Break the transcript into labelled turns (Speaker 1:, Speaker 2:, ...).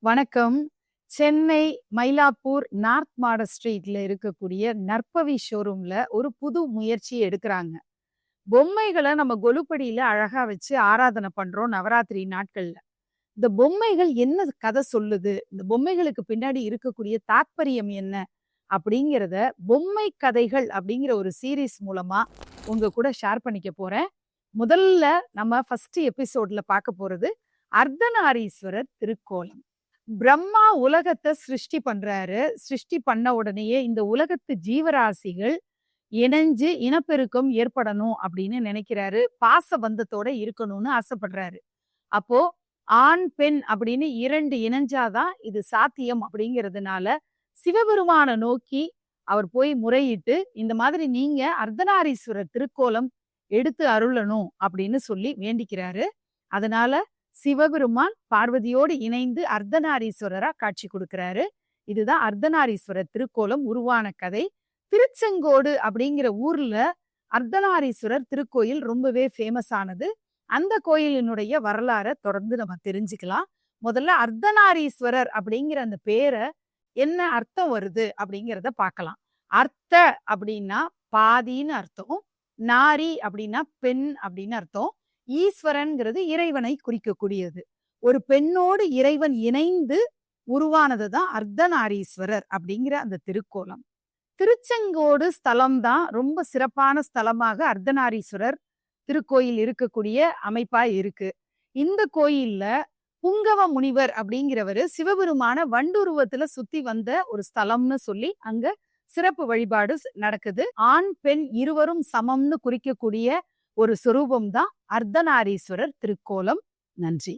Speaker 1: வணக்கம். சென்னை மயிலாப்பூர் நார்த் மாட ஸ்ட்ரீட்ல இருக்கக்கூடிய நற்பவி ஷோரூம்ல ஒரு புது முயற்சி எடுக்குறாங்க. பொம்மைகள நம்ம கொலுப்படியில அழகா வச்சு ஆராதனை பண்றோம் நவராத்திரி நாட்கள்ல. இந்த பொம்மைகள் என்ன கதை சொல்லுது? இந்த பொம்மைகளுக்கு பின்னாடி இருக்கக்கூடிய தாத்பரியம் என்ன? அப்படிங்கிறத பொம்மை கதைகள் அப்படிங்கிற ஒரு சீரிஸ் மூலமா உங்க கூட ஷேர் பண்ணிக்க போறேன். முதல்ல நம்ம ஃபர்ஸ்ட் எபிசோட்ல பார்க்க போறது அர்த்தநாரீஸ்வரர் திருக்கோலம். பிரம்மா உலகத்தை சிருஷ்டி பண்றாரு. சிருஷ்டி பண்ண உடனேயே இந்த உலகத்து ஜீவராசிகள் இணைஞ்சு இனப்பெருக்கம் ஏற்படணும் அப்படின்னு நினைக்கிறாரு. பாச பந்தத்தோட இருக்கணும்னு ஆசைப்படுறாரு. அப்போ ஆண் பெண் அப்படின்னு 2 இணைஞ்சாதான் இது சாத்தியம் அப்படிங்கிறதுனால சிவபெருமான நோக்கி அவர் போய் முறையிட்டு இந்த மாதிரி நீங்க அர்த்தநாரீஸ்வரர் திருக்கோலம் எடுத்து அருளணும் அப்படின்னு சொல்லி வேண்டிக்கிறாரு. அதனால சிவபெருமான் பார்வதியோடு இணைந்து அர்த்தநாரீஸ்வரரா காட்சி கொடுக்கிறாரு. இதுதான் அர்த்தநாரீஸ்வரர் திருக்கோலம் உருவான கதை. திருச்செங்கோடு அப்படிங்கிற ஊர்ல அர்த்தநாரீஸ்வரர் திருக்கோயில் ரொம்பவே ஃபேமஸ் ஆனது. அந்த கோயிலினுடைய வரலாற தொடர்ந்து நம்ம தெரிஞ்சுக்கலாம். முதல்ல அர்த்தநாரீஸ்வரர் அப்படிங்கிற அந்த பேரை என்ன அர்த்தம் வருது அப்படிங்கிறத பார்க்கலாம். அர்த்த அப்படின்னா பாதின்னு அர்த்தம், நாரி அப்படின்னா பெண் அப்படின்னு அர்த்தம், ஈஸ்வரன்கிறது இறைவனை குறிக்கக்கூடியது. ஒரு பெண்ணோடு இறைவன் இணைந்து உருவானதுதான் அர்த்தநாரீஸ்வரர் அப்படிங்கிற அந்த திருக்கோலம். திருச்செங்கோடு ஸ்தலம் தான் ரொம்ப சிறப்பான ஸ்தலமாக அர்த்தநாரீஸ்வரர் திருக்கோயில் இருக்கக்கூடிய அமைப்பா இருக்கு. இந்த கோயில்ல புங்கவ முனிவர் அப்படிங்கிறவரு சிவபெருமான வண்டுருவத்துல சுத்தி வந்த ஒரு ஸ்தலம்னு சொல்லி அங்க சிறப்பு வழிபாடு நடக்குது. ஆண் பெண் இருவரும் சமம்னு குறிக்கக்கூடிய ஒரு சொரூபம் தான் அர்த்தநாரீஸ்வரர் திருக்கோலம். நன்றி.